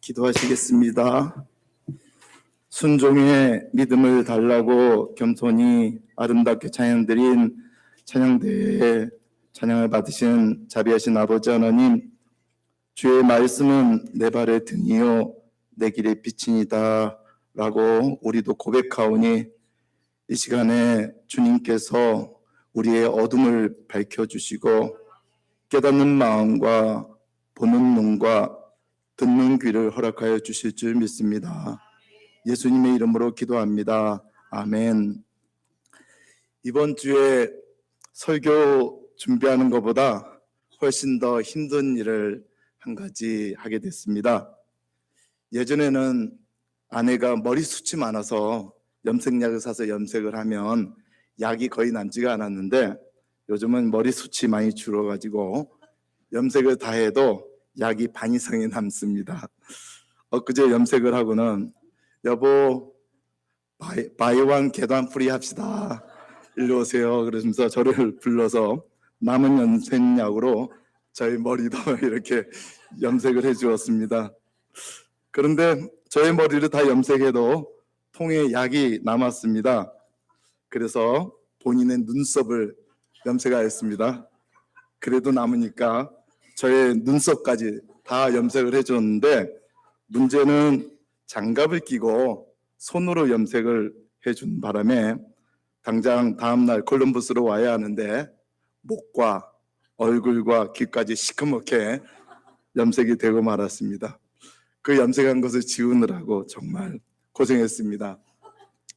기도하시겠습니다. 순종의 믿음을 달라고 겸손히 아름답게 찬양드린 찬양대회에 찬양을 받으신 자비하신 아버지 하나님, 주의 말씀은 내 발의 등이요 내 길의 빛이니이다 라고 우리도 고백하오니, 이 시간에 주님께서 우리의 어둠을 밝혀주시고 깨닫는 마음과 보는 눈과 듣는 귀를 허락하여 주실 줄 믿습니다. 예수님의 이름으로 기도합니다. 아멘. 이번 주에 설교 준비하는 것보다 훨씬 더 힘든 일을 한 가지 하게 됐습니다. 예전에는 아내가 머리숱이 많아서 염색약을 사서 염색을 하면 약이 거의 남지가 않았는데, 요즘은 머리숱이 많이 줄어가지고 염색을 다 해도 약이 반 이상이 남습니다. 엊그제 염색을 하고는 여보 바이원 계단 프리 합시다, 일로 오세요 그러면서 저를 불러서 남은 염색약으로 저희 머리도 이렇게 염색을 해 주었습니다. 그런데 저의 머리를 다 염색해도 통에 약이 남았습니다. 그래서 본인의 눈썹을 염색하였습니다. 그래도 남으니까 저의 눈썹까지 다 염색을 해줬는데, 문제는 장갑을 끼고 손으로 염색을 해준 바람에 당장 다음날 콜럼버스로 와야 하는데 목과 얼굴과 귀까지 시커멓게 염색이 되고 말았습니다. 그 염색한 것을 지우느라고 정말 고생했습니다.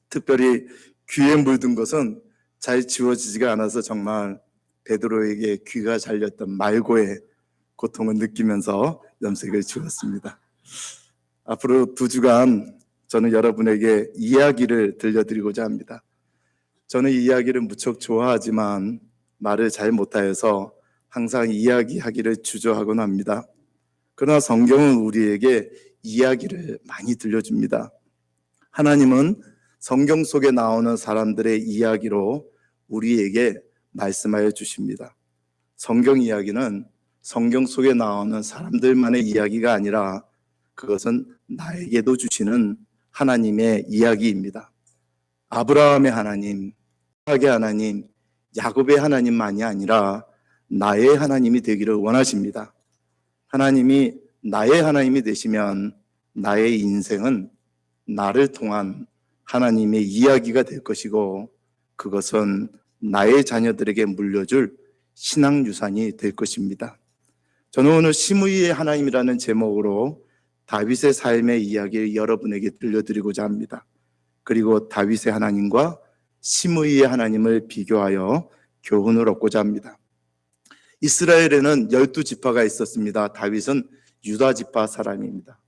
특별히 귀에 물든 것은 잘 지워지지가 않아서 정말 베드로에게 귀가 잘렸던 말고의 고통을 느끼면서 염색을 지웠습니다. 앞으로 2주간 저는 여러분에게 이야기를 들려드리고자 합니다. 저는 이 이야기를 무척 좋아하지만 말을 잘 못하여서 항상 이야기하기를 주저하곤 합니다. 그러나 성경은 우리에게 이야기를 많이 들려줍니다. 하나님은 성경 속에 나오는 사람들의 이야기로 우리에게 말씀하여 주십니다. 성경 이야기는 성경 속에 나오는 사람들만의 이야기가 아니라 그것은 나에게도 주시는 하나님의 이야기입니다. 아브라함의 하나님, 이삭의 하나님, 야곱의 하나님만이 아니라 나의 하나님이 되기를 원하십니다. 하나님이 나의 하나님이 되시면 나의 인생은 나를 통한 하나님의 이야기가 될 것이고, 그것은 나의 자녀들에게 물려줄 신앙유산이 될 것입니다. 저는 오늘 심의의 하나님이라는 제목으로 다윗의 삶의 이야기를 여러분에게 들려드리고자 합니다. 그리고 다윗의 하나님과 심의의 하나님을 비교하여 교훈을 얻고자 합니다. 이스라엘에는 12지파가 있었습니다. 다윗은 유다 지파 사람입니다.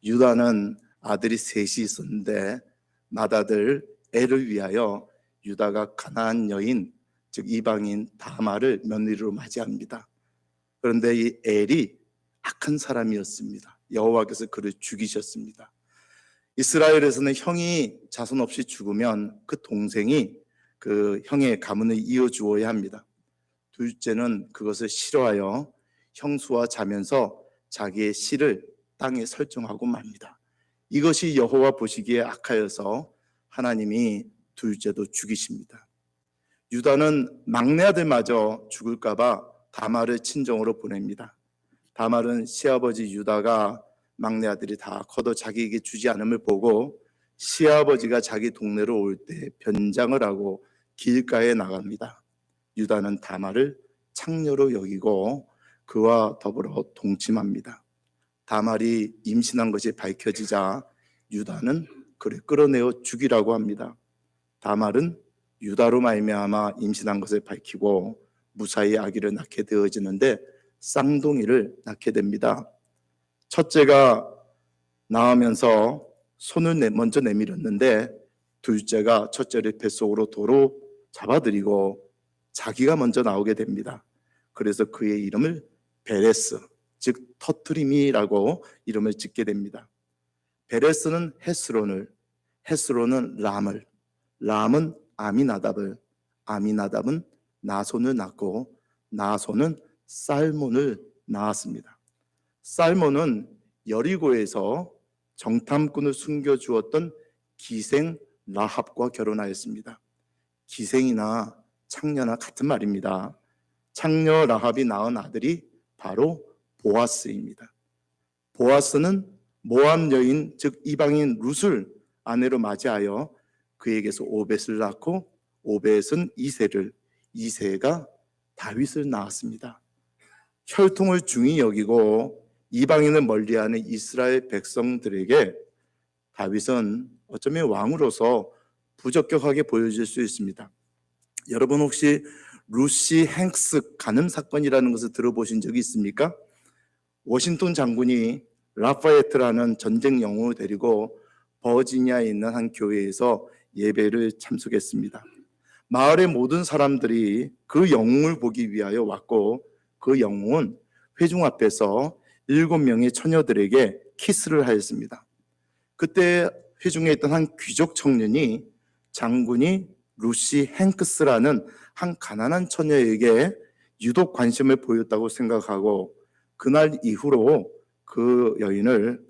유다는 아들이 셋이 있었는데 맏아들 엘을 위하여 유다가 가나안 여인, 즉 이방인 다말을 며느리로 맞이합니다. 그런데 이 엘이 악한 사람이었습니다. 여호와께서 그를 죽이셨습니다. 이스라엘에서는 형이 자손 없이 죽으면 그 동생이 그 형의 가문을 이어주어야 합니다. 둘째는 그것을 싫어하여 형수와 자면서 자기의 씨를 땅에 설정하고 맙니다. 이것이 여호와 보시기에 악하여서 하나님이 둘째도 죽이십니다. 유다는 막내 아들마저 죽을까 봐 다말을 친정으로 보냅니다. 다말은 시아버지 유다가 막내 아들이 다 커도 자기에게 주지 않음을 보고 시아버지가 자기 동네로 올 때 변장을 하고 길가에 나갑니다. 유다는 다말을 창녀로 여기고 그와 더불어 동침합니다. 다말이 임신한 것이 밝혀지자 유다는 그를 끌어내어 죽이라고 합니다. 다말은 유다로 말미암아 임신한 것을 밝히고 무사히 아기를 낳게 되어지는데 쌍둥이를 낳게 됩니다. 첫째가 나오면서 손을 먼저 내밀었는데 둘째가 첫째를 뱃속으로 도로 잡아들이고 자기가 먼저 나오게 됩니다. 그래서 그의 이름을 베레스, 즉 터트림이라고 이름을 짓게 됩니다. 베레스는 헤스론을, 헤스론은 람을, 람은 아미나답을, 아미나답은 나손을 낳고 나손은 살몬을 낳았습니다. 살몬은 여리고에서 정탐꾼을 숨겨주었던 기생 라합과 결혼하였습니다. 기생이나 창녀나 같은 말입니다. 창녀 라합이 낳은 아들이 바로 보아스입니다. 보아스는 모압 여인 즉 이방인 룻을 아내로 맞이하여 그에게서 오벳을 낳고 오벳은 이새를, 이새가 다윗을 낳았습니다. 혈통을 중히 여기고 이방인을 멀리하는 이스라엘 백성들에게 다윗은 어쩌면 왕으로서 부적격하게 보여질 수 있습니다. 여러분 혹시 루시 행스 간음 사건이라는 것을 들어보신 적이 있습니까? 워싱턴 장군이 라파에트라는 전쟁 영웅을 데리고 버지니아에 있는 한 교회에서 예배를 참석했습니다. 마을의 모든 사람들이 그 영웅을 보기 위하여 왔고 그 영웅은 회중 앞에서 7명의 처녀들에게 키스를 하였습니다. 그때 회중에 있던 한 귀족 청년이 장군이 루시 행크스라는 한 가난한 처녀에게 유독 관심을 보였다고 생각하고 그날 이후로 그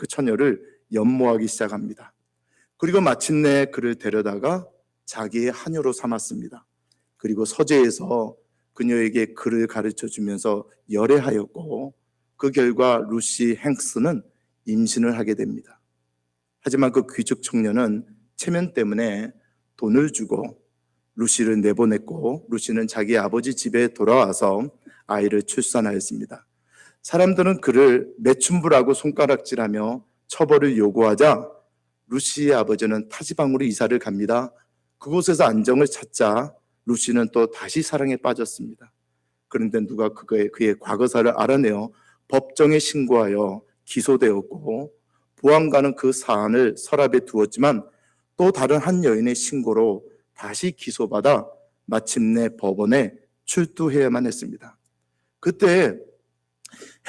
처녀를 연모하기 시작합니다. 그리고 마침내 그를 데려다가 자기의 하녀로 삼았습니다. 그리고 서재에서 그녀에게 글을 가르쳐 주면서 열애하였고 그 결과 루시 행크스는 임신을 하게 됩니다. 하지만 그 귀족 청년은 체면 때문에 돈을 주고 루시를 내보냈고 루시는 자기 아버지 집에 돌아와서 아이를 출산하였습니다. 사람들은 그를 매춘부라고 손가락질하며 처벌을 요구하자 루시의 아버지는 타지방으로 이사를 갑니다. 그곳에서 안정을 찾자 루시는 또 다시 사랑에 빠졌습니다. 그런데 누가 그의 과거사를 알아내어 법정에 신고하여 기소되었고 보안관은 그 사안을 서랍에 두었지만 또 다른 한 여인의 신고로 다시 기소받아 마침내 법원에 출두해야만 했습니다. 그때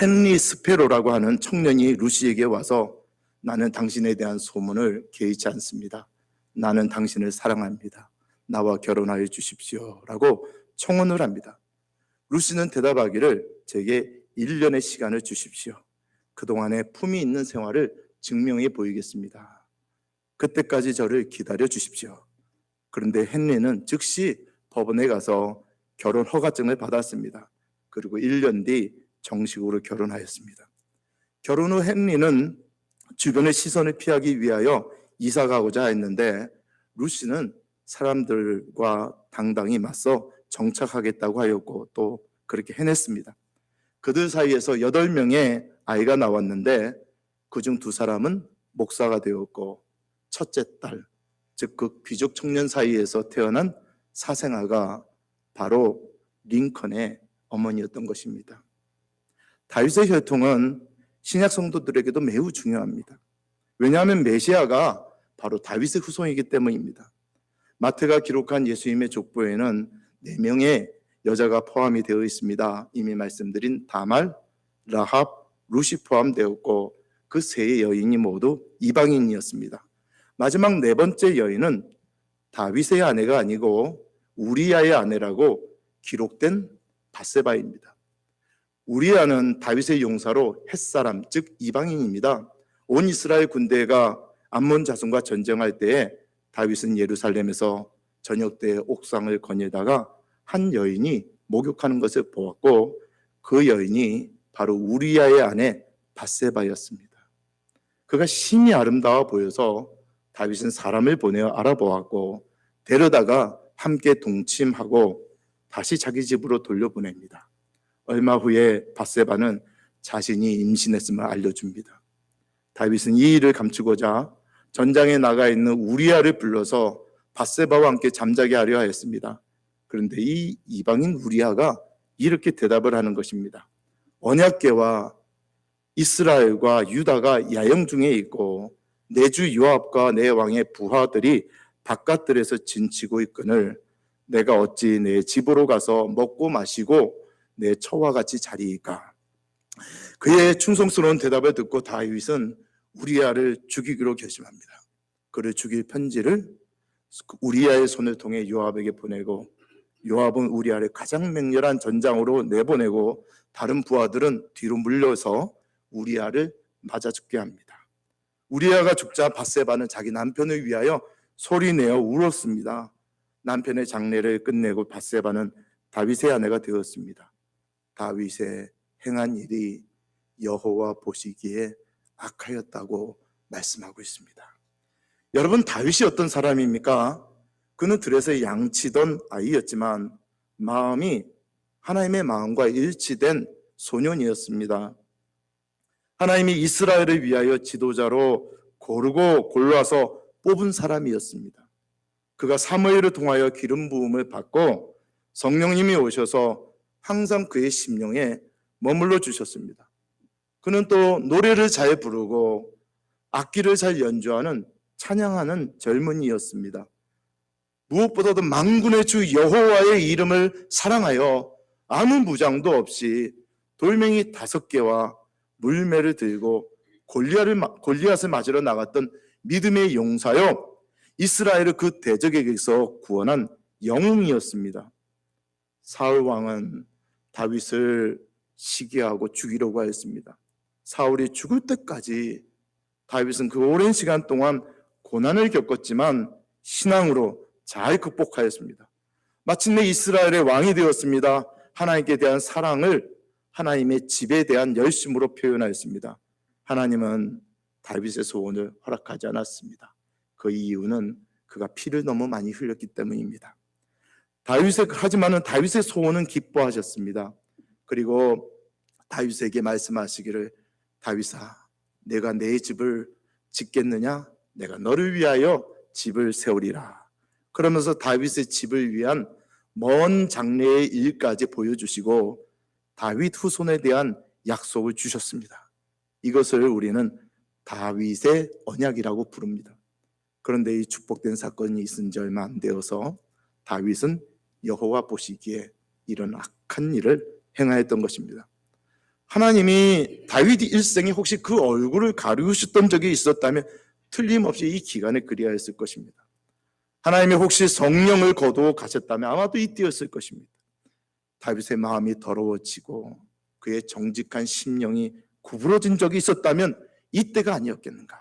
헨리 스페로라고 하는 청년이 루시에게 와서 나는 당신에 대한 소문을 개의치 않습니다. 나는 당신을 사랑합니다. 나와 결혼하여 주십시오 라고 청혼을 합니다. 루시는 대답하기를 제게 1년의 시간을 주십시오. 그동안의 품이 있는 생활을 증명해 보이겠습니다. 그때까지 저를 기다려 주십시오. 그런데 헨리는 즉시 법원에 가서 결혼 허가증을 받았습니다. 그리고 1년 뒤 정식으로 결혼하였습니다. 결혼 후 헨리는 주변의 시선을 피하기 위하여 이사 가고자 했는데 루시는 사람들과 당당히 맞서 정착하겠다고 하였고 또 그렇게 해냈습니다. 그들 사이에서 8명의 아이가 나왔는데 그중 2사람은 목사가 되었고 첫째 딸, 즉 그 귀족 청년 사이에서 태어난 사생아가 바로 링컨의 어머니였던 것입니다. 다윗의 혈통은 신약 성도들에게도 매우 중요합니다. 왜냐하면 메시아가 바로 다윗의 후손이기 때문입니다. 마태가 기록한 예수님의 족보에는 4명의 여자가 포함이 되어 있습니다. 이미 말씀드린 다말, 라합, 루시 포함되었고 그 3 여인이 모두 이방인이었습니다. 마지막 4번째 여인은 다윗의 아내가 아니고 우리아의 아내라고 기록된 밧세바입니다. 우리아는 다윗의 용사로 햇사람 즉 이방인입니다. 온 이스라엘 군대가 암몬 자손과 전쟁할 때에 다윗은 예루살렘에서 저녁 때 옥상을 거닐다가 한 여인이 목욕하는 것을 보았고 그 여인이 바로 우리아의 아내 밧세바였습니다. 그가 심히 아름다워 보여서 다윗은 사람을 보내어 알아보았고 데려다가 함께 동침하고 다시 자기 집으로 돌려보냅니다. 얼마 후에 밧세바는 자신이 임신했음을 알려줍니다. 다윗은 이 일을 감추고자 전장에 나가 있는 우리아를 불러서 밧세바와 함께 잠자게 하려 하였습니다. 그런데 이 이방인 우리아가 이렇게 대답을 하는 것입니다. 언약궤와 이스라엘과 유다가 야영 중에 있고 내 주 요압과 내 왕의 부하들이 바깥들에서 진치고 있거늘 내가 어찌 내 집으로 가서 먹고 마시고 내 처와 같이 자리이까. 그의 충성스러운 대답을 듣고 다윗은 우리아를 죽이기로 결심합니다. 그를 죽일 편지를 우리아의 손을 통해 요압에게 보내고 요압은 우리아를 가장 맹렬한 전장으로 내보내고 다른 부하들은 뒤로 물려서 우리아를 맞아 죽게 합니다. 우리아가 죽자 밧세바는 자기 남편을 위하여 소리내어 울었습니다. 남편의 장례를 끝내고 밧세바는 다윗의 아내가 되었습니다. 다윗의 행한 일이 여호와 보시기에 악하였다고 말씀하고 있습니다. 여러분, 다윗이 어떤 사람입니까? 그는 들에서 양치던 아이였지만 마음이 하나님의 마음과 일치된 소년이었습니다. 하나님이 이스라엘을 위하여 지도자로 고르고 골라서 뽑은 사람이었습니다. 그가 사무엘을 통하여 기름 부음을 받고 성령님이 오셔서 항상 그의 심령에 머물러 주셨습니다. 그는 또 노래를 잘 부르고 악기를 잘 연주하는 찬양하는 젊은이였습니다. 무엇보다도 만군의 주 여호와의 이름을 사랑하여 아무 무장도 없이 돌멩이 5개와 물매를 들고 골리앗을 맞으러 나갔던 믿음의 용사요, 이스라엘을 그 대적에게서 구원한 영웅이었습니다. 사울 왕은 다윗을 시기하고 죽이려고 하였습니다. 사울이 죽을 때까지 다윗은 그 오랜 시간 동안 고난을 겪었지만 신앙으로 잘 극복하였습니다. 마침내 이스라엘의 왕이 되었습니다. 하나님께 대한 사랑을 하나님의 집에 대한 열심으로 표현하였습니다. 하나님은 다윗의 소원을 허락하지 않았습니다. 그 이유는 그가 피를 너무 많이 흘렸기 때문입니다. 하지만은 다윗의 소원은 기뻐하셨습니다. 그리고 다윗에게 말씀하시기를, 다윗아, 내가 내 집을 짓겠느냐? 내가 너를 위하여 집을 세우리라. 그러면서 다윗의 집을 위한 먼 장래의 일까지 보여주시고 다윗 후손에 대한 약속을 주셨습니다. 이것을 우리는 다윗의 언약이라고 부릅니다. 그런데 이 축복된 사건이 있은 지 얼마 안 되어서 다윗은 여호와 보시기에 이런 악한 일을 행하였던 것입니다. 하나님이 다윗 일생에 혹시 그 얼굴을 가리우셨던 적이 있었다면 틀림없이 이 기간에 그리하였을 것입니다. 하나님이 혹시 성령을 거두어 가셨다면 아마도 이때였을 것입니다. 다윗의 마음이 더러워지고 그의 정직한 심령이 구부러진 적이 있었다면 이때가 아니었겠는가.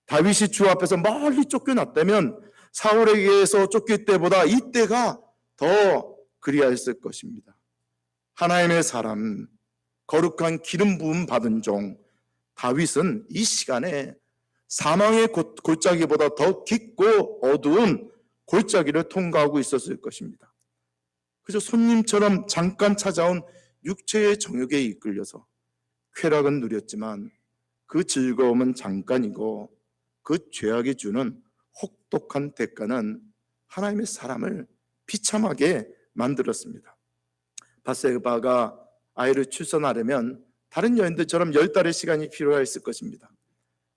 다윗이 주 앞에서 멀리 쫓겨났다면 사울에게서 쫓길 때보다 이때가 더 그리하였을 것입니다. 하나님의 사람, 거룩한 기름 부음 받은 종 다윗은 이 시간에 사망의 골짜기보다 더 깊고 어두운 골짜기를 통과하고 있었을 것입니다. 그저 손님처럼 잠깐 찾아온 육체의 정욕에 이끌려서 쾌락은 누렸지만 그 즐거움은 잠깐이고 그 죄악이 주는 혹독한 대가는 하나님의 사람을 비참하게 만들었습니다. 밧세바가 아이를 출산하려면 다른 여인들처럼 10달의 시간이 필요했을 것입니다.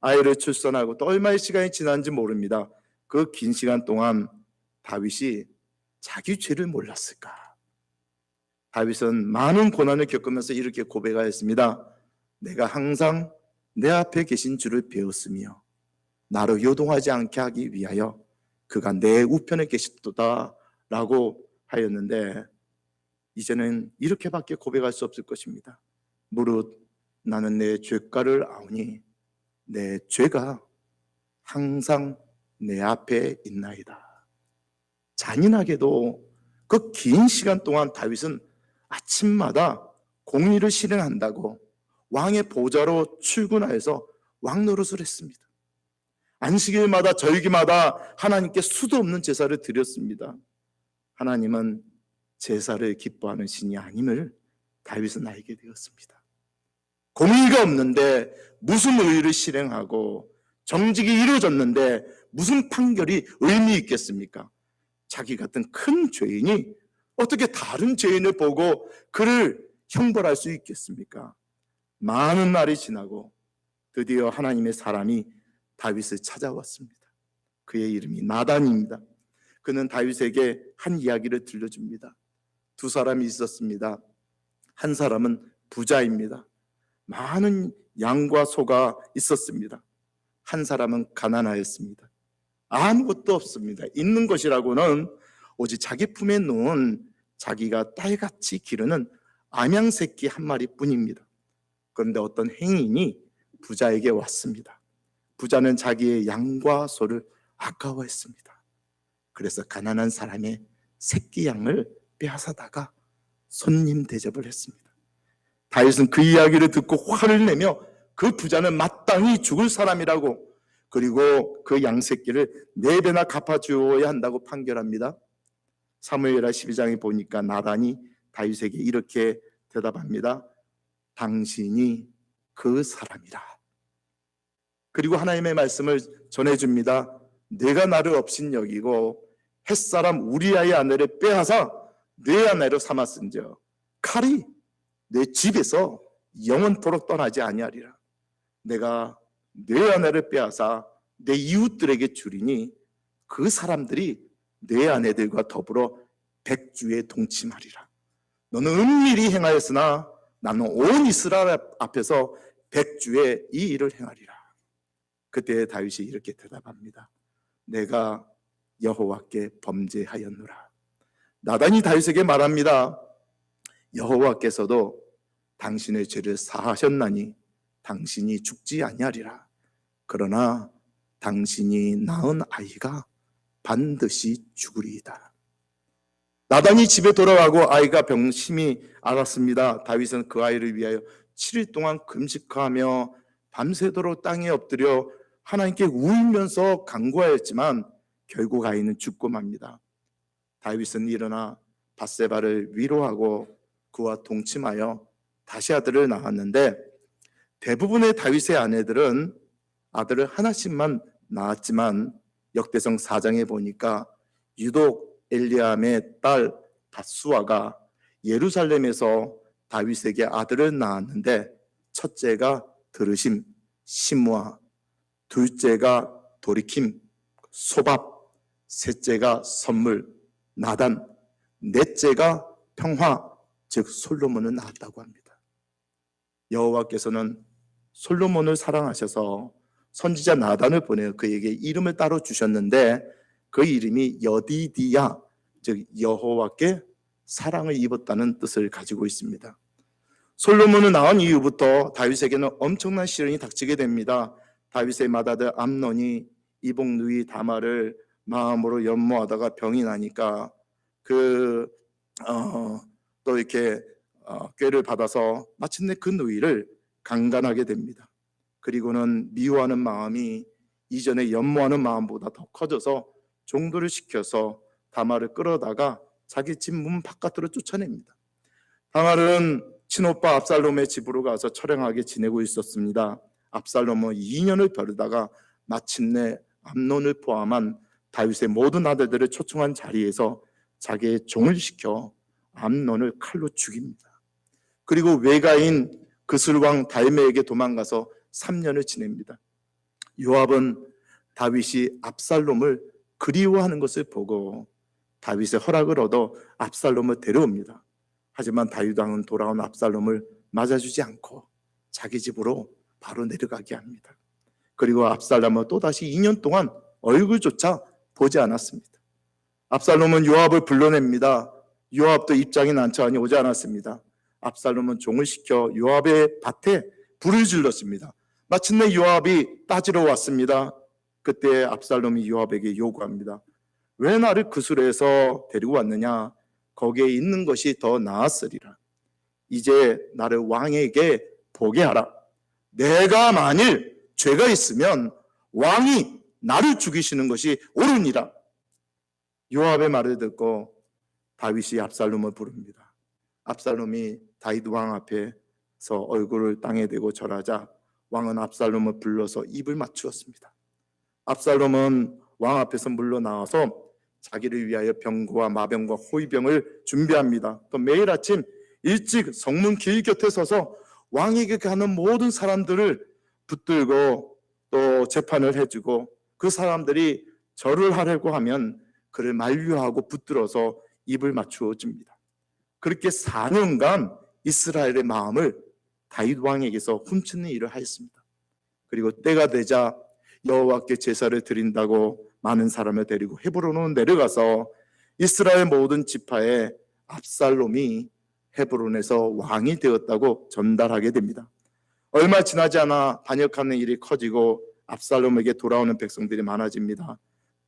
아이를 출산하고 또 얼마의 시간이 지난지 모릅니다. 그 긴 시간 동안 다윗이 자기 죄를 몰랐을까? 다윗은 많은 고난을 겪으면서 이렇게 고백하였습니다. 내가 항상 내 앞에 계신 주를 배웠으며 나로 요동하지 않게 하기 위하여 그가 내 우편에 계시도다 라고 하였는데, 이제는 이렇게밖에 고백할 수 없을 것입니다. 무릇 나는 내 죄가를 아오니 내 죄가 항상 내 앞에 있나이다. 잔인하게도 그 긴 시간 동안 다윗은 아침마다 공의를 실행한다고 왕의 보좌로 출근하여서 왕노릇을 했습니다. 안식일마다 절기마다 하나님께 수도 없는 제사를 드렸습니다. 하나님은 제사를 기뻐하는 신이 아님을 다윗은 알게 되었습니다. 공의가 없는데 무슨 의를 실행하고 정직이 이루어졌는데 무슨 판결이 의미 있겠습니까? 자기 같은 큰 죄인이 어떻게 다른 죄인을 보고 그를 형벌할 수 있겠습니까? 많은 날이 지나고 드디어 하나님의 사람이 다윗을 찾아왔습니다. 그의 이름이 나단입니다. 그는 다윗에게 한 이야기를 들려줍니다. 두 사람이 있었습니다. 한 사람은 부자입니다. 많은 양과 소가 있었습니다. 한 사람은 가난하였습니다. 아무것도 없습니다. 있는 것이라고는 오직 자기 품에 놓은 자기가 딸같이 기르는 암양 새끼 한 마리뿐입니다. 그런데 어떤 행인이 부자에게 왔습니다. 부자는 자기의 양과 소를 아까워했습니다. 그래서 가난한 사람의 새끼 양을 빼앗아다가 손님 대접을 했습니다. 다윗은 그 이야기를 듣고 화를 내며 그 부자는 마땅히 죽을 사람이라고, 그리고 그 양새끼를 4배나 갚아주어야 한다고 판결합니다. 사무엘하 12장에 보니까 나단이 다윗에게 이렇게 대답합니다. 당신이 그 사람이라. 그리고 하나님의 말씀을 전해줍니다. 내가 나를 업신여기고 햇사람 우리아의 아내를 빼앗아 내 아내로 삼았은즉 칼이 내 집에서 영원토록 떠나지 아니하리라. 내가 내 아내를 빼앗아 내 이웃들에게 주리니 그 사람들이 내 아내들과 더불어 백주에 동침하리라. 너는 은밀히 행하였으나 나는 온 이스라엘 앞에서 백주에 이 일을 행하리라. 그때 다윗이 이렇게 대답합니다. 내가 여호와께 범죄하였노라. 나단이 다윗에게 말합니다. 여호와께서도 당신의 죄를 사하셨나니 당신이 죽지 아니하리라. 그러나 당신이 낳은 아이가 반드시 죽으리이다. 나단이 집에 돌아가고 아이가 병심이 앓았습니다. 다윗은 그 아이를 위하여 7일 동안 금식하며 밤새도록 땅에 엎드려 하나님께 울면서 간구하였지만 결국 아이는 죽고 맙니다. 다윗은 일어나 밧세바를 위로하고 그와 동침하여 다시 아들을 낳았는데, 대부분의 다윗의 아내들은 아들을 하나씩만 낳았지만 역대성 4장에 보니까 유독 엘리암의 딸 밧수아가 예루살렘에서 다윗에게 아들을 낳았는데, 첫째가 드르심, 시므아, 둘째가 도리킴, 소밥, 셋째가 선물, 나단, 넷째가 평화, 즉 솔로몬을 낳았다고 합니다. 여호와께서는 솔로몬을 사랑하셔서 선지자 나단을 보내어 그에게 이름을 따로 주셨는데, 그 이름이 여디디야, 즉 여호와께 사랑을 입었다는 뜻을 가지고 있습니다. 솔로몬을 낳은 이후부터 다윗에게는 엄청난 시련이 닥치게 됩니다. 다윗의 맏아들 암논이 이복 누이 다말을 마음으로 연모하다가 병이 나니까 또 이렇게 꾀를 받아서 마침내 그 누이를 강간하게 됩니다. 그리고는 미워하는 마음이 이전에 연모하는 마음보다 더 커져서 종도를 시켜서 다말을 끌어다가 자기 집 문 바깥으로 쫓아냅니다. 다말은 친오빠 압살롬의 집으로 가서 처량하게 지내고 있었습니다. 압살롬은 2년을 벼르다가 마침내 암논을 포함한 다윗의 모든 아들들을 초청한 자리에서 자기의 종을 시켜 암논을 칼로 죽입니다. 그리고 외가인 그술왕 달메에게 도망가서 3년을 지냅니다. 요압은 다윗이 압살롬을 그리워하는 것을 보고 다윗의 허락을 얻어 압살롬을 데려옵니다. 하지만 다윗 왕은 돌아온 압살롬을 맞아주지 않고 자기 집으로 바로 내려가게 합니다. 그리고 압살롬은 또다시 2년 동안 얼굴조차 보지 않았습니다. 압살롬은 요압을 불러냅니다. 요압도 입장이 난처하니 오지 않았습니다. 압살롬은 종을 시켜 요압의 밭에 불을 질렀습니다. 마침내 요압이 따지러 왔습니다. 그때 압살롬이 요압에게 요구합니다. 왜 나를 그술에서 데리고 왔느냐? 거기에 있는 것이 더 나았으리라. 이제 나를 왕에게 보게 하라. 내가 만일 죄가 있으면 왕이 나를 죽이시는 것이 옳으니라. 요압의 말을 듣고 다윗이 압살롬을 부릅니다. 압살롬이 다윗 왕 앞에서 얼굴을 땅에 대고 절하자 왕은 압살롬을 불러서 입을 맞추었습니다. 압살롬은 왕 앞에서 물러나와서 자기를 위하여 병거와 마병과 호위병을 준비합니다. 또 매일 아침 일찍 성문 길 곁에 서서 왕에게 가는 모든 사람들을 붙들고 또 재판을 해주고, 그 사람들이 절을 하려고 하면 그를 만류하고 붙들어서 입을 맞추어 줍니다. 그렇게 4년간 이스라엘의 마음을 다윗 왕에게서 훔치는 일을 하였습니다. 그리고 때가 되자 여호와께 제사를 드린다고 많은 사람을 데리고 헤브론으로 내려가서 이스라엘 모든 지파에 압살롬이 헤브론에서 왕이 되었다고 전달하게 됩니다. 얼마 지나지 않아 반역하는 일이 커지고 압살롬에게 돌아오는 백성들이 많아집니다.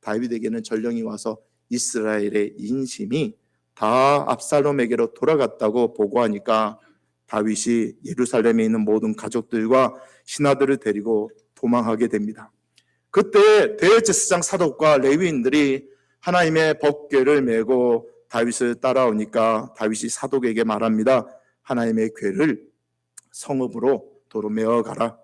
다윗에게는 전령이 와서 이스라엘의 인심이 다 압살롬에게로 돌아갔다고 보고하니까 다윗이 예루살렘에 있는 모든 가족들과 신하들을 데리고 도망하게 됩니다. 그때 대제사장 사독과 레위인들이 하나님의 법궤를 메고 다윗을 따라오니까 다윗이 사독에게 말합니다. 하나님의 궤를 성읍으로 도로 메어 가라.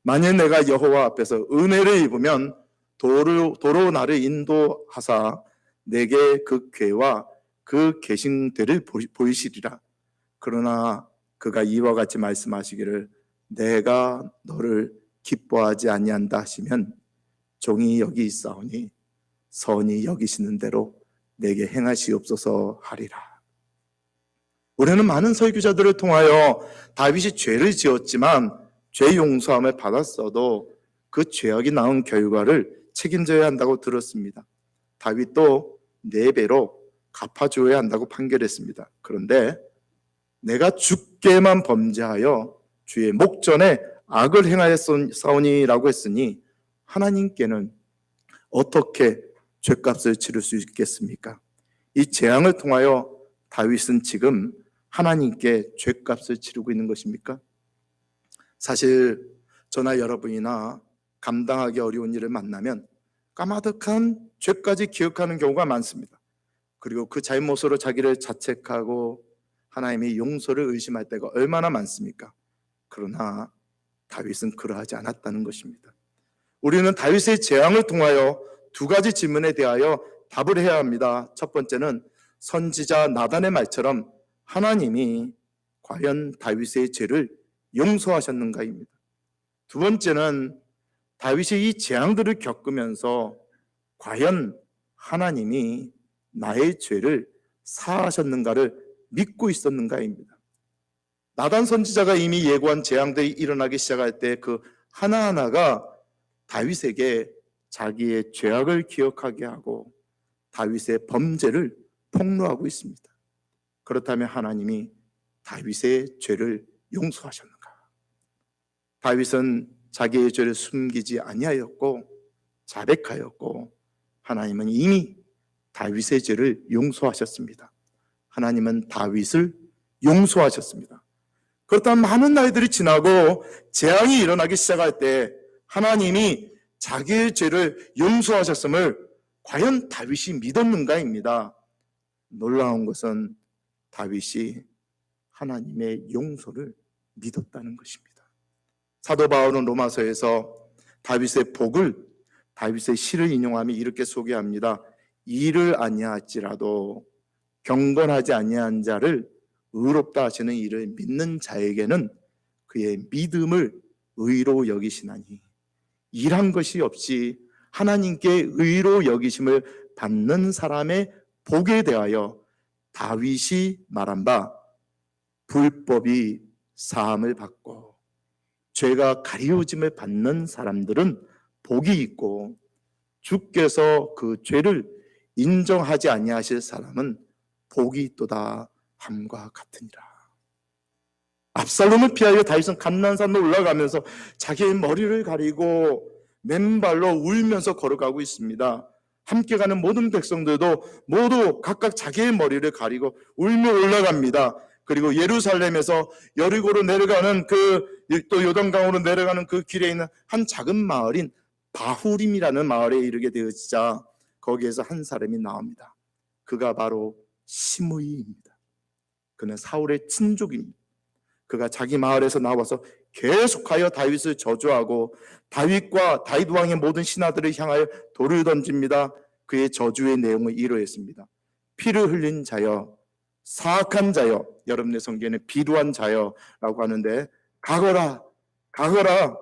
만일 내가 여호와 앞에서 은혜를 입으면 도로 나를 인도하사 내게 그 궤와 그 계신대를 보이시리라. 그러나 그가 이와 같이 말씀하시기를 내가 너를 기뻐하지 아니한다 하시면 종이 여기 있사오니 선히 여기시는 대로 내게 행하시옵소서 하리라. 우리는 많은 설교자들을 통하여 다윗이 죄를 지었지만 죄 용서함을 받았어도 그 죄악이 낳은 결과를 책임져야 한다고 들었습니다. 다윗도 4배로 갚아줘야 한다고 판결했습니다. 그런데 내가 주께만 범죄하여 주의 목전에 악을 행하였사오니라고 했으니 하나님께는 어떻게 죄값을 치를 수 있겠습니까? 이 재앙을 통하여 다윗은 지금 하나님께 죄값을 치르고 있는 것입니까? 사실 저나 여러분이나 감당하기 어려운 일을 만나면 까마득한 죄까지 기억하는 경우가 많습니다. 그리고 그 잘못으로 자기를 자책하고 하나님의 용서를 의심할 때가 얼마나 많습니까? 그러나 다윗은 그러하지 않았다는 것입니다. 우리는 다윗의 재앙을 통하여 2가지 질문에 대하여 답을 해야 합니다. 첫 번째는 선지자 나단의 말처럼 하나님이 과연 다윗의 죄를 용서하셨는가입니다. 두 번째는 다윗이 이 재앙들을 겪으면서 과연 하나님이 나의 죄를 사하셨는가를 믿고 있었는가입니다. 나단 선지자가 이미 예고한 재앙들이 일어나기 시작할 때 그 하나하나가 다윗에게 자기의 죄악을 기억하게 하고 다윗의 범죄를 폭로하고 있습니다. 그렇다면 하나님이 다윗의 죄를 용서하셨는가? 다윗은 자기의 죄를 숨기지 아니하였고 자백하였고 하나님은 이미 다윗의 죄를 용서하셨습니다. 하나님은 다윗을 용서하셨습니다. 그렇다면 많은 날들이 지나고 재앙이 일어나기 시작할 때 하나님이 자기의 죄를 용서하셨음을 과연 다윗이 믿었는가입니다. 놀라운 것은 다윗이 하나님의 용서를 믿었다는 것입니다. 사도 바울은 로마서에서 다윗의 복을, 다윗의 시를 인용하며 이렇게 소개합니다. 일을 아니할지라도 경건하지 아니한 자를 의롭다 하시는 이를 믿는 자에게는 그의 믿음을 의로 여기시나니 일한 것이 없이 하나님께 의로 여기심을 받는 사람의 복에 대하여 다윗이 말한 바 불법이 사함을 받고 죄가 가리워짐을 받는 사람들은 복이 있고 주께서 그 죄를 인정하지 아니하실 사람은 복이 있도다 함과 같으니라. 압살롬을 피하여 다윗은 감난산로 올라가면서 자기의 머리를 가리고 맨발로 울면서 걸어가고 있습니다. 함께 가는 모든 백성들도 모두 각각 자기의 머리를 가리고 울며 올라갑니다. 그리고 예루살렘에서 여리고로 내려가는 또 요단강으로 내려가는 그 길에 있는 한 작은 마을인 바후림이라는 마을에 이르게 되어지자 거기에서 한 사람이 나옵니다. 그가 바로 시므이입니다. 그는 사울의 친족입니다. 그가 자기 마을에서 나와서 계속하여 다윗을 저주하고 다윗과 다윗 왕의 모든 신하들을 향하여 돌을 던집니다. 그의 저주의 내용은 이러했습니다. 피를 흘린 자여, 사악한 자여, 여러분의 성경에는 비루한 자여라고 하는데 가거라, 가거라.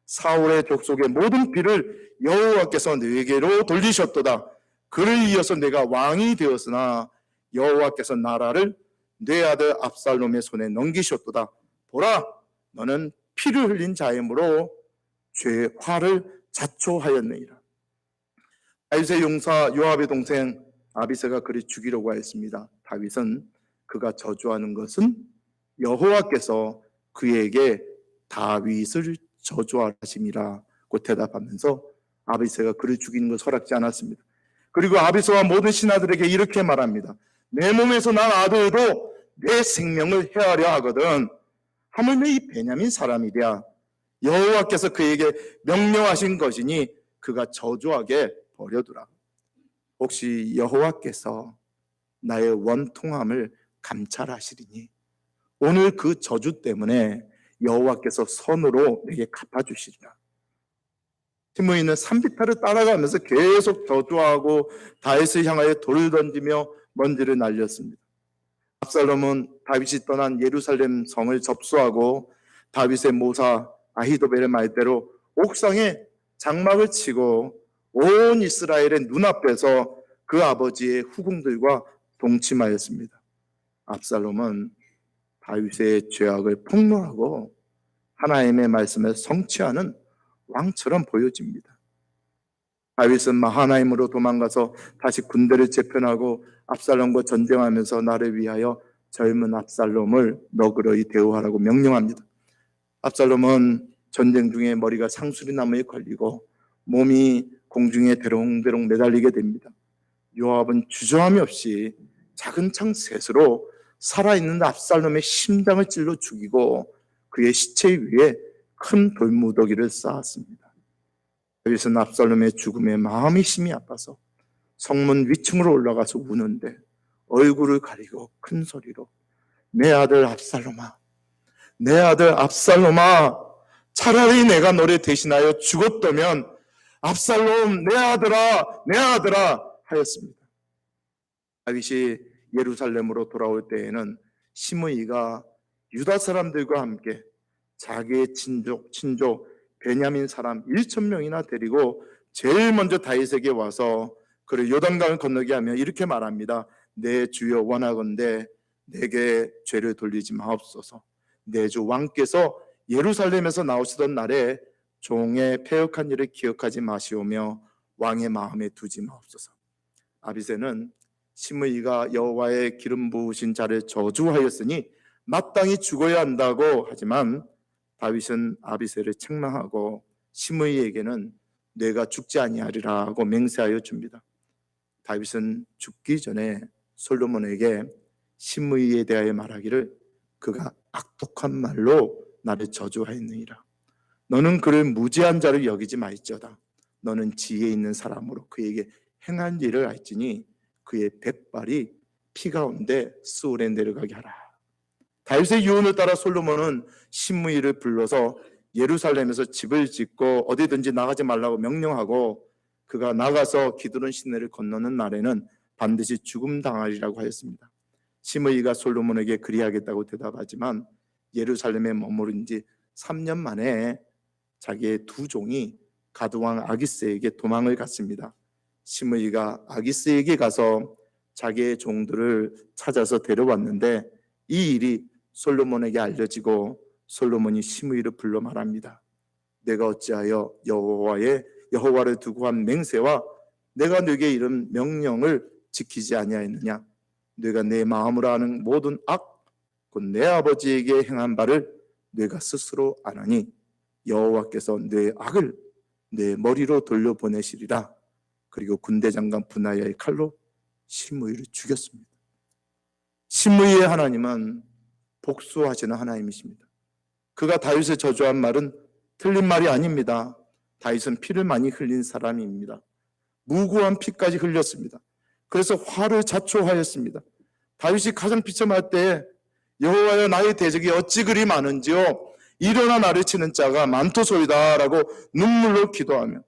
사울의 족속의 모든 피를 여호와께서 내게로 돌리셨도다. 그를 이어서 내가 왕이 되었으나 여호와께서 나라를 내 아들 압살롬의 손에 넘기셨도다. 보라, 너는 피를 흘린 자이므로 화를 자초하였느니라. 다윗의 용사 요압의 동생 아비새가 그를 죽이려고 했습니다. 다윗은 그가 저주하는 것은 여호와께서 그에게 다윗을 저주하심이라고 대답하면서 아비새가 그를 죽이는 걸 허락지 않았습니다. 그리고 아비새와 모든 신하들에게 이렇게 말합니다. 내 몸에서 난 아들도 내 생명을 해하려 하거든. 하물며 이 베냐민 사람이랴. 여호와께서 그에게 명령하신 것이니 그가 저주하게 버려두라. 혹시 여호와께서 나의 원통함을 감찰하시리니 오늘 그 저주 때문에 여호와께서 선으로 내게 갚아주시리라. 시므이는 산비탈을 따라가면서 계속 저주하고 다윗을 향하여 돌을 던지며 먼지를 날렸습니다. 압살롬은 다윗이 떠난 예루살렘 성을 접수하고 다윗의 모사 아히도벨의 말대로 옥상에 장막을 치고 온 이스라엘의 눈앞에서 그 아버지의 후궁들과 동침하였습니다. 압살롬은 다윗의 죄악을 폭로하고 하나님의 말씀을 성취하는 왕처럼 보여집니다. 다윗은 마하나임으로 도망가서 다시 군대를 재편하고 압살롬과 전쟁하면서 나를 위하여 젊은 압살롬을 너그러이 대우하라고 명령합니다. 압살롬은 전쟁 중에 머리가 상수리 나무에 걸리고 몸이 공중에 대롱대롱 매달리게 됩니다. 요압은 주저함이 없이 작은 창 셋으로 살아있는 압살롬의 심장을 찔러 죽이고 그의 시체 위에 큰 돌무더기를 쌓았습니다. 다윗은 압살롬의 죽음에 마음이 심히 아파서 성문 위층으로 올라가서 우는데 얼굴을 가리고 큰 소리로 내 아들 압살롬아, 내 아들 압살롬아, 차라리 내가 너를 대신하여 죽었다면 압살롬 내 아들아, 내 아들아 하였습니다. 다윗이 예루살렘으로 돌아올 때에는 시므이가 유다 사람들과 함께 자기의 친족 베냐민 사람 1,000명이나 데리고 제일 먼저 다윗에게 와서 그를 요단강을 건너게 하며 이렇게 말합니다. 내 주여 원하건대 내게 죄를 돌리지 마옵소서. 내 주 왕께서 예루살렘에서 나오시던 날에 종의 패역한 일을 기억하지 마시오며 왕의 마음에 두지 마옵소서. 아비새는 시므이가 여호와의 기름 부으신 자를 저주하였으니 마땅히 죽어야 한다고 하지만 다윗은 아비새를 책망하고 시므이에게는 내가 죽지 아니하리라고 맹세하여 줍니다. 다윗은 죽기 전에 솔로몬에게 시므이에 대하여 말하기를 그가 악독한 말로 나를 저주하였느니라. 너는 그를 무지한 자를 여기지 말지어다. 너는 지혜 있는 사람으로 그에게 행한 일을 알지니 그의 백발이 피 가운데 수월에 내려가게 하라. 다윗의 유언을 따라 솔로몬은 시므이를 불러서 예루살렘에서 집을 짓고 어디든지 나가지 말라고 명령하고 그가 나가서 기드론 시내를 건너는 날에는 반드시 죽음 당하리라고 하였습니다. 시므이가 솔로몬에게 그리하겠다고 대답하지만 예루살렘에 머무른 지 3년 만에 자기의 두 종이 가드왕 아기스에게 도망을 갔습니다. 시므이가 아기스에게 가서 자기의 종들을 찾아서 데려왔는데 이 일이 솔로몬에게 알려지고 솔로몬이 시므이를 불러 말합니다. 내가 어찌하여 여호와를 두고 한 맹세와 내가 네게 이른 명령을 지키지 아니하였느냐? 네가 내 마음으로 하는 모든 악, 곧 내 아버지에게 행한 바를 네가 스스로 아나니 여호와께서 내 악을 내 머리로 돌려보내시리라. 그리고 군대 장관 분하야의 칼로 시므이를 죽였습니다. 시므이의 하나님은 복수하시는 하나님이십니다. 그가 다윗을 저주한 말은 틀린 말이 아닙니다. 다윗은 피를 많이 흘린 사람입니다. 무고한 피까지 흘렸습니다. 그래서 화를 자초하였습니다. 다윗이 가장 비참할 때에 여호와여 나의 대적이 어찌 그리 많은지요 일어나 나를 치는 자가 많도소이다 라고 눈물로 기도하며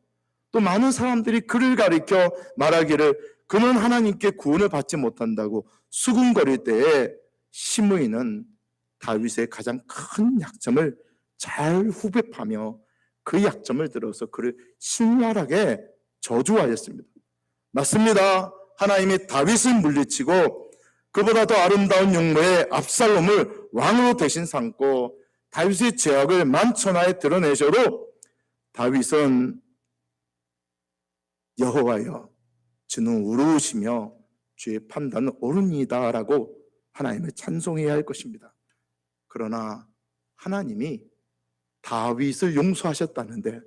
또 많은 사람들이 그를 가리켜 말하기를 그는 하나님께 구원을 받지 못한다고 수군거릴 때에 시므이는 다윗의 가장 큰 약점을 잘 후벼파며 그 약점을 들어서 그를 신랄하게 저주하였습니다. 맞습니다. 하나님이 다윗을 물리치고 그보다 더 아름다운 용모의 압살롬을 왕으로 대신 삼고 다윗의 죄악을 만천하에 드러내셔도 다윗은 여호와여 주는 의로우시며 주의 판단은 옳으니이다 라고 하나님을 찬송해야 할 것입니다. 그러나 하나님이 다윗을 용서하셨다는데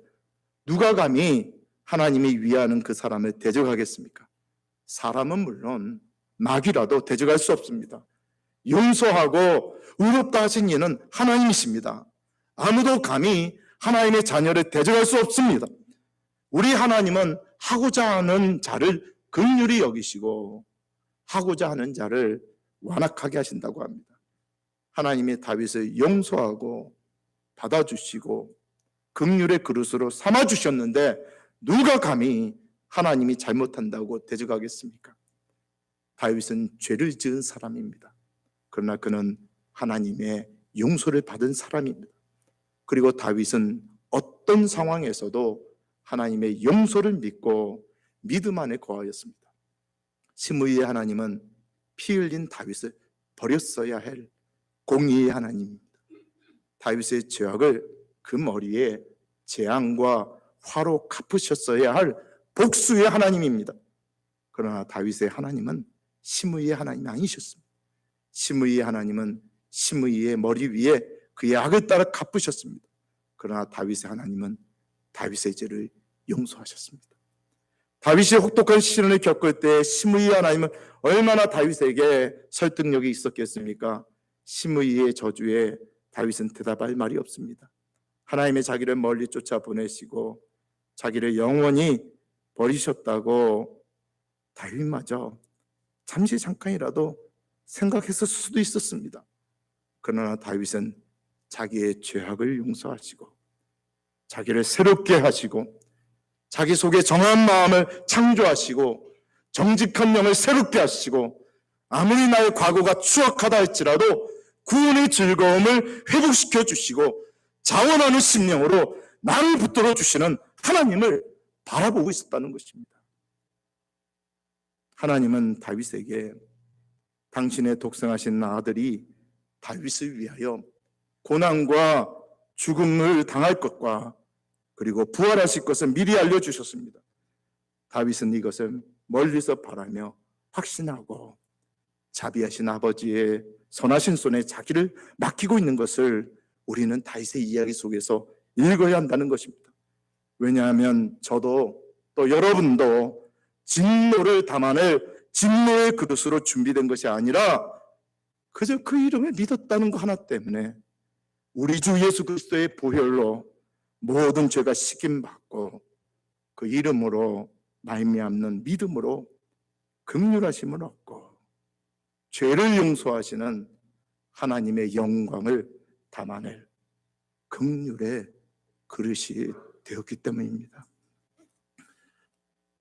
누가 감히 하나님이 위하는 그 사람을 대적하겠습니까? 사람은 물론 마귀라도 대적할 수 없습니다. 용서하고 의롭다 하신 이는 하나님이십니다. 아무도 감히 하나님의 자녀를 대적할 수 없습니다. 우리 하나님은 하고자 하는 자를 긍휼히 여기시고 하고자 하는 자를 완악하게 하신다고 합니다. 하나님이 다윗을 용서하고 받아주시고 긍휼의 그릇으로 삼아주셨는데 누가 감히 하나님이 잘못한다고 대적하겠습니까? 다윗은 죄를 지은 사람입니다. 그러나 그는 하나님의 용서를 받은 사람입니다. 그리고 다윗은 어떤 상황에서도 하나님의 용서를 믿고 믿음 안에 거하였습니다. 심의의 하나님은 피 흘린 다윗을 버렸어야 할 공의의 하나님입니다. 다윗의 죄악을 그 머리에 재앙과 화로 갚으셨어야 할 복수의 하나님입니다. 그러나 다윗의 하나님은 심의의 하나님이 아니셨습니다. 심의의 하나님은 심의의 머리 위에 그의 악을 따라 갚으셨습니다. 그러나 다윗의 하나님은 다윗의 죄를 용서하셨습니다. 다윗이 혹독한 시련을 겪을 때 심의의 하나님은 얼마나 다윗에게 설득력이 있었겠습니까? 심의의 저주에 다윗은 대답할 말이 없습니다. 하나님의 자기를 멀리 쫓아 보내시고 자기를 영원히 버리셨다고 다윗마저 잠시 잠깐이라도 생각했을 수도 있었습니다. 그러나 다윗은 자기의 죄악을 용서하시고 자기를 새롭게 하시고 자기 속에 정한 마음을 창조하시고 정직한 영을 새롭게 하시고 아무리 나의 과거가 추악하다 할지라도 구원의 즐거움을 회복시켜 주시고 자원하는 심령으로 나를 붙들어 주시는 하나님을 바라보고 있었다는 것입니다. 하나님은 다윗에게 당신의 독생하신 아들이 다윗을 위하여 고난과 죽음을 당할 것과 그리고 부활하실 것을 미리 알려주셨습니다. 다윗은 이것을 멀리서 바라며 확신하고 자비하신 아버지의 선하신 손에 자기를 맡기고 있는 것을 우리는 다윗의 이야기 속에서 읽어야 한다는 것입니다. 왜냐하면 저도 또 여러분도 진노를 담아낼 진노의 그릇으로 준비된 것이 아니라 그저 그 이름을 믿었다는 거 하나 때문에 우리 주 예수 그리스도의 보혈로 모든 죄가 씻김받고 그 이름으로 말미암는 믿음으로 긍휼하심을 얻고 죄를 용서하시는 하나님의 영광을 담아낼 긍휼의 그릇이 되었기 때문입니다.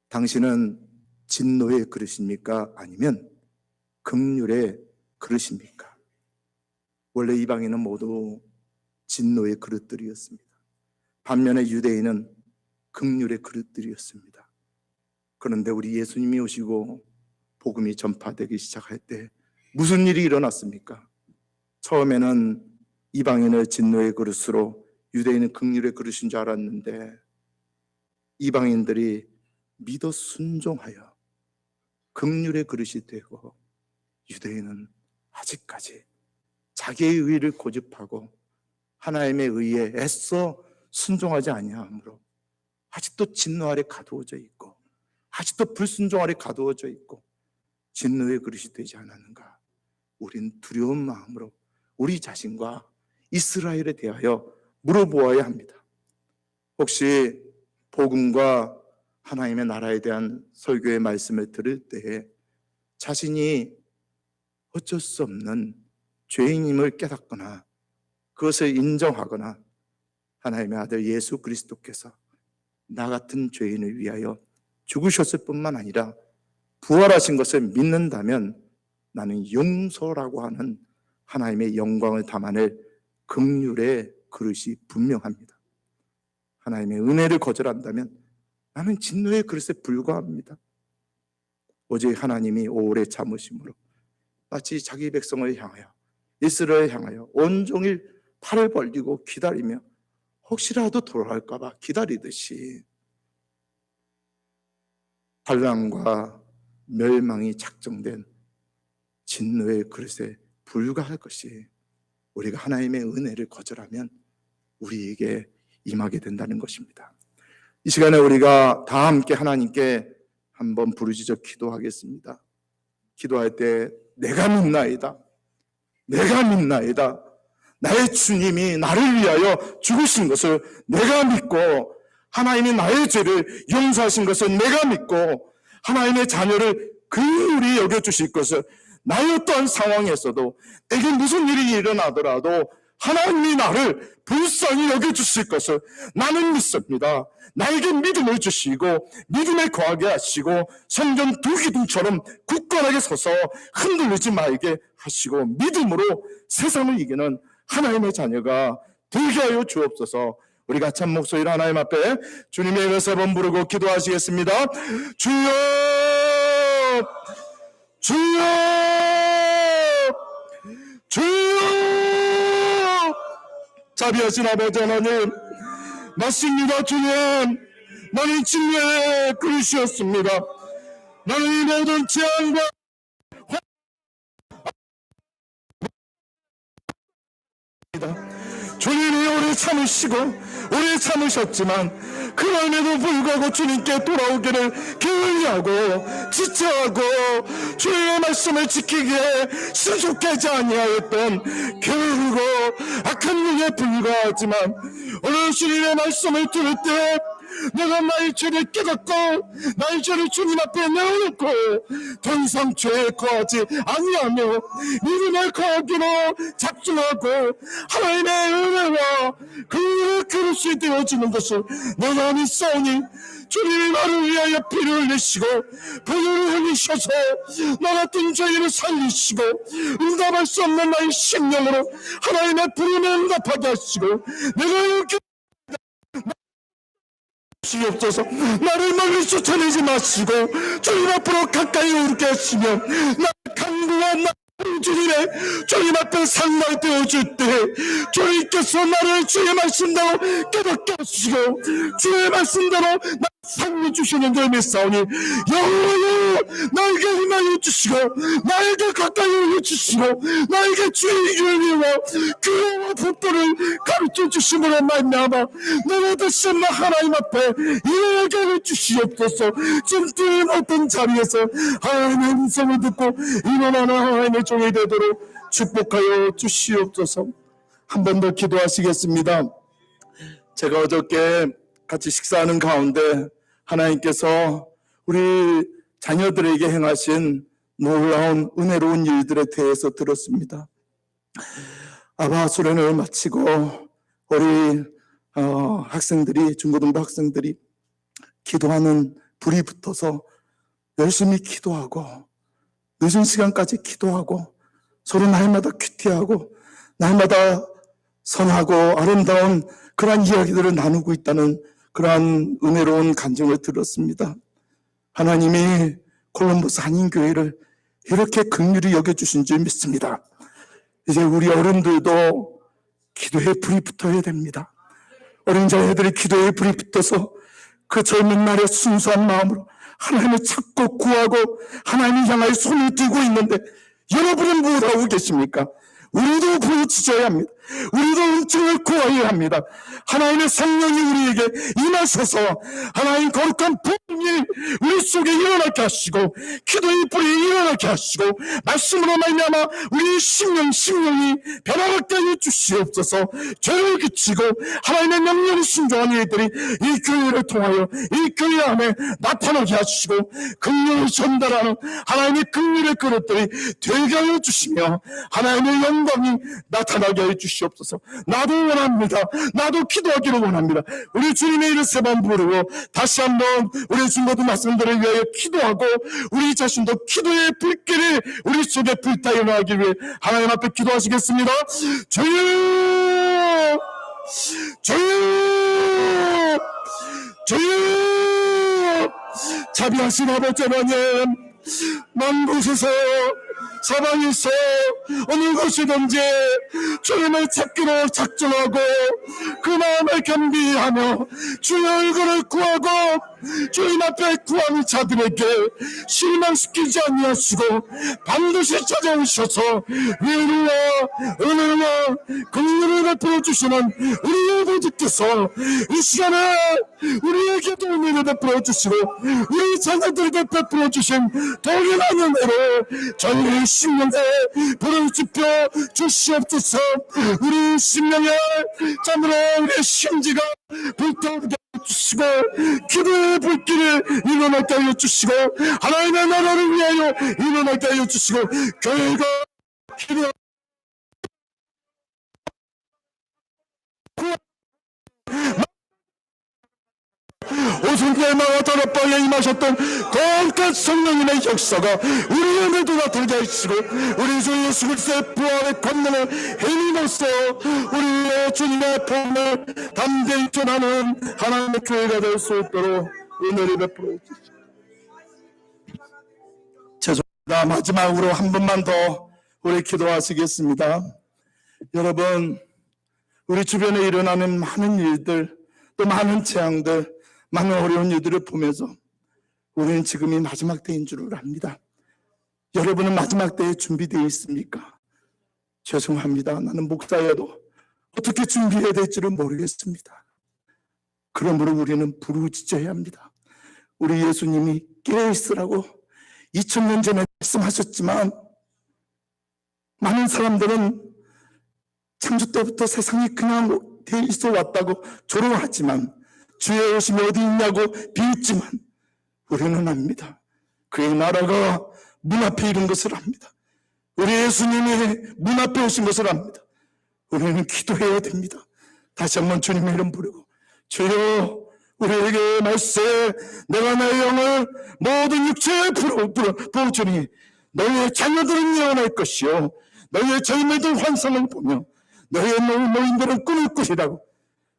당신은 진노의 그릇입니까? 아니면 긍휼의 그릇입니까? 원래 이방인은 모두 진노의 그릇들이었습니다. 반면에 유대인은 긍휼의 그릇들이었습니다. 그런데 우리 예수님이 오시고 복음이 전파되기 시작할 때 무슨 일이 일어났습니까? 처음에는 이방인을 진노의 그릇으로 유대인은 긍휼의 그릇인 줄 알았는데 이방인들이 믿어 순종하여 긍휼의 그릇이 되고 유대인은 아직까지 자기의 의를 고집하고 하나님의 의에 애써 순종하지 아니하므로 아직도 진노 아래 가두어져 있고 아직도 불순종 아래 가두어져 있고 진노의 그릇이 되지 않았는가? 우린 두려운 마음으로 우리 자신과 이스라엘에 대하여 물어보아야 합니다. 혹시 복음과 하나님의 나라에 대한 설교의 말씀을 들을 때 자신이 어쩔 수 없는 죄인임을 깨닫거나 그것을 인정하거나 하나님의 아들 예수 그리스도께서 나 같은 죄인을 위하여 죽으셨을 뿐만 아니라 부활하신 것을 믿는다면 나는 용서라고 하는 하나님의 영광을 담아낼 긍휼의 그릇이 분명합니다. 하나님의 은혜를 거절한다면 나는 진노의 그릇에 불과합니다. 오직 하나님이 오래 참으심으로 마치 자기 백성을 향하여 이스라엘을 향하여 온종일 팔을 벌리고 기다리며 혹시라도 돌아갈까 봐 기다리듯이 환난과 멸망이 작정된 진노의 그릇에 불과할 것이 우리가 하나님의 은혜를 거절하면 우리에게 임하게 된다는 것입니다. 이 시간에 우리가 다 함께 하나님께 한번 부르짖어 기도하겠습니다. 기도할 때 내가 믿나이다, 내가 믿나이다, 나의 주님이 나를 위하여 죽으신 것을 내가 믿고, 하나님이 나의 죄를 용서하신 것을 내가 믿고, 하나님의 자녀를 긍휼히 여겨주실 것을, 나의 어떠한 상황에서도 내게 무슨 일이 일어나더라도 하나님이 나를 불쌍히 여겨주실 것을 나는 믿습니다. 나에게 믿음을 주시고 믿음에 거하게 하시고 성전 두 기둥처럼 굳건하게 서서 흔들리지 말게 하시고 믿음으로 세상을 이기는 하나님의 자녀가 되게 하여 주옵소서. 우리 같이 한 목소리로 하나님 앞에 주님의 이름을 세 번 부르고 기도하시겠습니다. 주여, 주여, 주여. 자비하신 아버지 하나님, 맞습니다. 주님, 나는 진리의 그릇이었습니다. 나는 이 모든 재앙과 주님이 오래 참으시고 오래 참으셨지만 그럼에도 불구하고 주님께 돌아오기를 게을리하고 지체하고 주님의 말씀을 지키기에 신속하지 아니하였던 게으르고 악한 눈에 불과하지만 오늘 주님의 말씀을 들을 때 내가 나의 죄를 깨닫고 나의 죄를 주님 앞에 내어놓고 더 이상 죄에 거하지 아니하며 믿음에 거하기로 작정하고 하나님의 은혜와 그 그릇이 되어지는 것을 내가 믿사오니 주님이 나를 위하여 피를 흘리시고 보혈을 흘리셔서 나 같은 죄인을 살리시고 응답할 수 없는 나의 심령으로 하나님의 부름에 응답하게 하시고 내가 이렇게 없어서 나를 멀리 쫓아내지 마시고 주님 앞으로 가까이 오게 하시며 나의 강구와 나의 주님의 주님 앞에 상날 되어줄 때 주님께서 나를 주의 말씀대로 깨닫게 하시고 주의 말씀대로 나 살려주시는 줄 믿사오니 영원히 나에게 임하여 주시고 나에게 가까이 오여 주시고 나에게 주의 윤리와 교회와 법도를 가르쳐 주심으로 말미암아 내가 다시 한번 하나님 앞에 일어나게 주시옵소서. 지금 어떤 자리에서 하나님의 음성을 듣고 일어나는 하나님의 종이 되도록 축복하여 주시옵소서. 한 번 더 기도하시겠습니다. 제가 어저께 같이 식사하는 가운데 하나님께서 우리 자녀들에게 행하신 놀라운 은혜로운 일들에 대해서 들었습니다. 아바 수련을 마치고 우리 학생들이, 중고등부 학생들이 기도하는 불이 붙어서 열심히 기도하고 늦은 시간까지 기도하고 서로 날마다 큐티하고 날마다 선하고 아름다운 그러한 이야기들을 나누고 있다는 그러한 은혜로운 간증을 들었습니다. 하나님이 콜럼버스 한인교회를 이렇게 긍휼히 여겨주신 줄 믿습니다. 이제 우리 어른들도 기도에 불이 붙어야 됩니다. 어린 자녀들이 기도에 불이 붙어서 그 젊은 날의 순수한 마음으로 하나님을 찾고 구하고 하나님을 향하여 손을 들고 있는데 여러분은 무엇하고 계십니까? 우리도 부르짖어야 합니다. 우리도 은총을 구해야 합니다. 하나님의 성령이 우리에게 임하셔서 하나님 거룩한 분이 우리 속에 일어나게 하시고 기도의 불이 일어나게 하시고 말씀으로 말미암아 우리 심령이 변화받게 하여 주시옵소서. 죄를 그치고 하나님의 명령에 순종하는 이들이 이 교회를 통하여 이 교회 안에 나타나게 하시고 긍휼을 전달하는 하나님의 긍휼의 그릇들이 되게 하여 주시며 하나님의 영광이 나타나게 하여 주시옵소서. 나도 원합니다. 나도 기도하기를 원합니다. 우리 주님의 이름 세 번 부르고 다시 한번 우리 중고등 말씀들을 위하여 기도하고 우리 자신도 기도의 불길이 우리 속에 불타여 나가기 위해 하나님 앞에 기도하시겠습니다. 주여, 주여, 주여. 자비하신 아버지 하나님, 만 곳에서 사방에서 어느 곳이든지 주님을 찾기로 작정하고 그 마음을 겸비하며 주의 얼굴을 구하고 주님 앞에 구하는 자들에게 실망시키지 아니하시고 반드시 찾아오셔서 위로와 은혜와 긍휼을 베풀어 주시는 우리 아버지께서 이 시간에 우리에게도 은혜를 베풀어 주시고 우리 자녀들에게 베풀어 주신 동일한 은혜로 저희의 심령에 불을 지펴 주시옵소서. 우리 심령에 참으로 우리의 심지가 불타오르게 주시고 기도의 불길을 일어나게 하여 주시고 하나님의 나라를 위하여 일어나게 하여 주시고 교회가 기도 오순절마와 다락방에 임하셨던 거룩한 성령님의 역사가 우리의 모두가 들게 하시고 우리 주 예수 그리스도의 부활의 권능을 힘입어서 우리의 주님의 복음을 담대히 전하는 하나님의 교회가 될 수 있도록 은혜를 베풀어 주시옵소서. 죄송합니다. 마지막으로 한 번만 더 우리 기도하시겠습니다. 여러분, 우리 주변에 일어나는 많은 일들, 또 많은 재앙들, 많은 어려운 일들을 보면서 우리는 지금이 마지막 때인 줄을 압니다. 여러분은 마지막 때에 준비되어 있습니까? 죄송합니다. 나는 목사여도 어떻게 준비해야 될지를 모르겠습니다. 그러므로 우리는 부르짖어야 합니다. 우리 예수님이 깨어있으라고 2000년 전에 말씀하셨지만 많은 사람들은 창조 때부터 세상이 그냥 돼 있어 왔다고 조롱하지만 주의 오심이 어디 있냐고 비웃지만 우리는 압니다. 그의 나라가 문 앞에 이른 것을 압니다. 우리 예수님이 문 앞에 오신 것을 압니다. 우리는 기도해야 됩니다. 다시 한번 주님의 이름 부르고 주여 우리에게 말세 내가 내 영을 모든 육체에 부어주니 너희의 자녀들은 예언할 것이요 너희의 젊은이들 환상을 보며 너희의 노인들은 꿈을 꾸리라고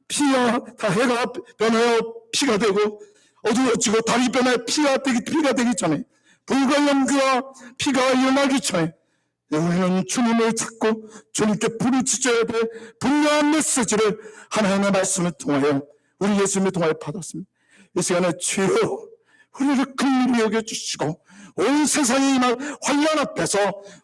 피가 다 해가 변하여 피가 되고 어두워지고 달이 변하여 피가 되기 전에 불과 연기와 피가 일어나기 전에 우리는 주님을 찾고 주님께 부르짖어야 될 분명한 메시지를 하나님의 말씀을 통하여 우리 예수님을 통하여 받았습니다. 이 시간에 주여 우리를 긍휼히 여겨주시고 온 세상이 임할 환난 앞에서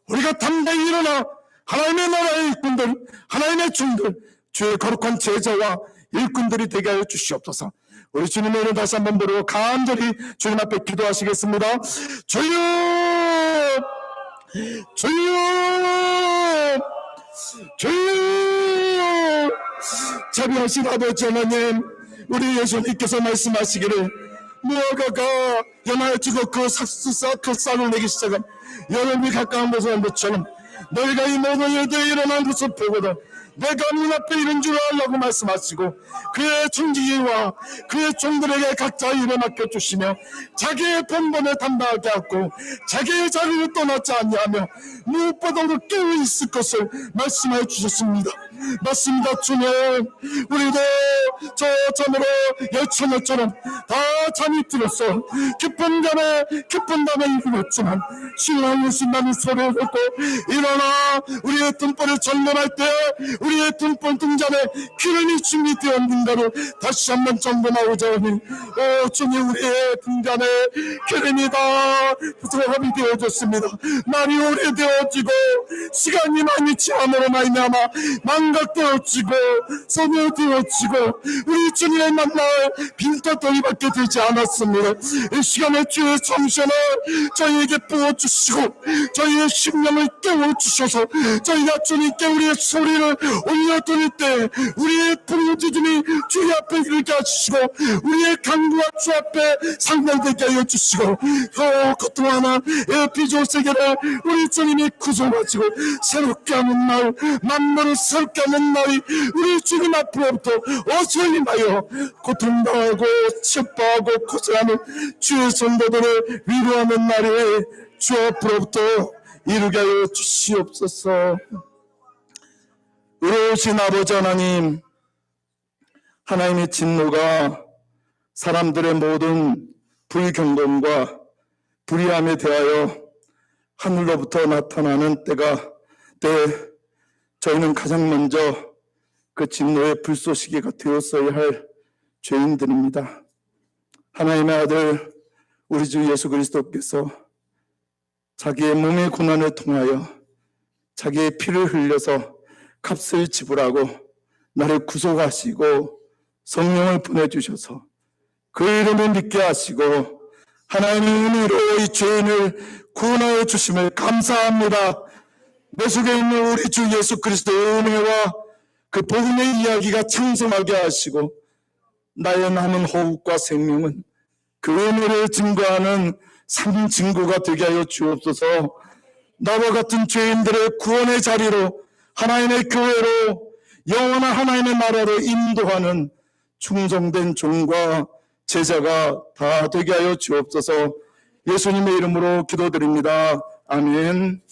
우리가 담대히 일어나 하나님의 나라의 일꾼들, 하나님의 종들, 주의 거룩한 제자와 일꾼들이 되게 하여 주시옵소서. 우리 주님의 이름 다시 한번 부르고 간절히 주님 앞에 기도하시겠습니다. 주여! 주여! 주여! 자비하신 아버지 하나님, 우리 예수님께서 말씀하시기를 무화과가 연하여지고 그 싹을 내기 시작한 여름이 가까운 것처럼 너희가 이 모든 일들이 일어난 것을 보거든 내가 눈앞에 이른 줄 알라고 말씀하시고 그의 중지기와 그의 종들에게 각자 일을 맡겨주시며 자기의 본분을 담당하게 하고 자기의 자리를 떠나지 아니하며 무엇보다도 깨어 있을 것을 말씀하여 주셨습니다. 맞습니다. 주님, 우리도 참으로 열처녀처럼 다 잠이 들었어 깊은 밤에 일어났지만 신랑이 신나는 소리를 듣고 일어나 우리의 등불을 점검할 때 우리의 등불 등잔에 기름이 준비되었는가를 다시 한번 점검하고자 하니 주님 우리의 등잔에 기름이 다 부족함이 되어졌습니다. 날이 오래되어지고 시간이 많이 지남으로 말미암아 망각되어지고 소멸되어지고 우리 주님의 만날 빈털터리밖에 되지 않았습니다. 이 시간에 주의 정신을 저희에게 부어주시고 저희의 심령을 깨워주셔서 저희가 주님께 우리의 소리를 올려드릴 때 우리의 부르짖음이 주의 앞에 이르게 하시고 우리의 간구가 주 앞에 상달되게 하여 주시고 그동안 에피조 세계를 우리 주님이 구속하시고 새롭게 하는 날 만물을 새롭게 하는 날이 우리 주님 앞으로부터 어서 임하여 고통당하고 치욕당하고 고생하는 주의 성도들을 위로하는 날이 주 앞으로부터 이루게 하여 주시옵소서. 의로우신 아버지 하나님, 하나님의 진노가 사람들의 모든 불경건과 불의함에 대하여 하늘로부터 나타나는 때 저희는 가장 먼저 그 진노의 불쏘시개가 되었어야 할 죄인들입니다. 하나님의 아들 우리 주 예수 그리스도께서 자기의 몸의 고난을 통하여 자기의 피를 흘려서 값을 지불하고 나를 구속하시고 성령을 보내주셔서 그 이름을 믿게 하시고 하나님의 은혜로 이 죄인을 구원하여 주심을 감사합니다. 내 속에 있는 우리 주 예수 그리스도의 은혜와 그 복음의 이야기가 창성하게 하시고 나의 남은 호흡과 생명은 그 은혜를 증거하는 삶 증거가 되게 하여 주옵소서. 나와 같은 죄인들의 구원의 자리로 하나님의 교회로 영원한 하나님의 나라로 인도하는 충성된 종과 제자가 다 되게 하여 주옵소서. 예수님의 이름으로 기도드립니다. 아멘.